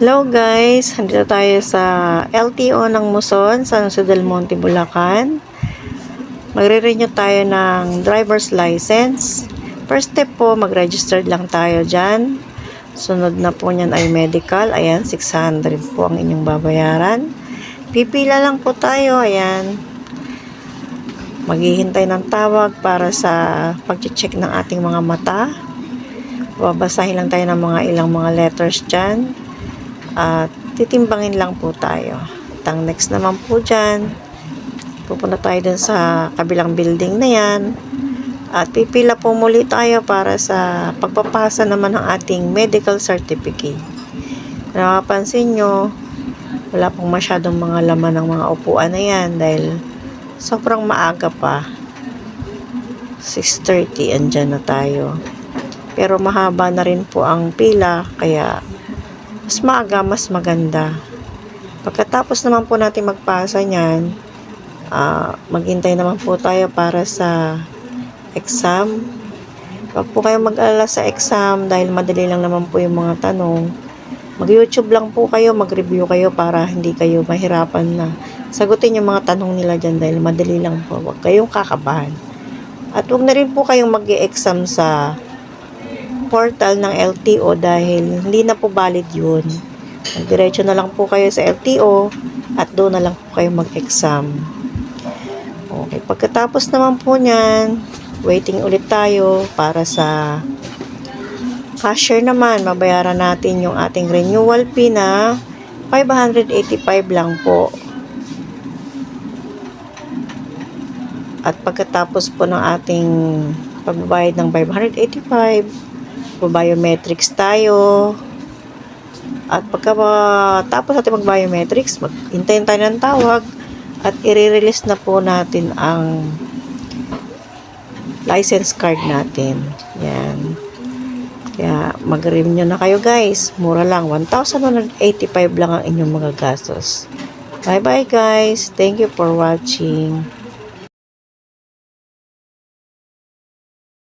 Hello guys, andito tayo sa LTO ng Muson, San Jose del Monte, Bulacan. Magre-renew tayo ng driver's license. First step po, mag-register lang tayo dyan. Sunod na po niyan ay medical. Ayan, 600 po ang inyong babayaran. Pipila lang po tayo, ayan. Maghihintay ng tawag para sa pag-check ng ating mga mata. Babasahin lang tayo ng mga ilang mga letters dyan. At titimbangin lang po tayo. At ang next naman po dyan, pupunta tayo dun sa kabilang building na yan. At pipila po muli tayo para sa pagpapasa naman ng ating medical certificate. Kung nakapansin nyo, wala pong masyadong mga laman ng mga upuan na yan dahil sobrang maaga pa. 6:30 andyan na tayo. Pero mahaba na rin po ang pila, kaya mas maaga, mas maganda. Pagkatapos naman po natin magpasa niyan, maghintay naman po tayo para sa exam. Huwag po kayo mag-alala sa exam dahil madali lang naman po yung mga tanong. Mag-YouTube lang po kayo, mag-review kayo para hindi kayo mahirapan na sagutin yung mga tanong nila dyan dahil madali lang po. Huwag kayong kakabahan. At huwag na rin po kayong mag-e-exam sa portal ng LTO dahil hindi na po valid yun. Diretso na lang po kayo sa LTO at doon na lang po kayo mag-exam. Okay, pagkatapos naman po niyan, waiting ulit tayo para sa cashier naman. Mabayaran natin yung ating renewal fee na 585 lang po. At pagkatapos po ng ating pagbabayad ng 585, biometrics tayo. At pagkatapos natin mag-biometrics, maghintayin tayo ng tawag at i-release na po natin ang license card natin. Yan. Kaya mag-renew na kayo guys. Mura lang. 1,185 lang ang inyong mga gastos. Bye bye guys. Thank you for watching.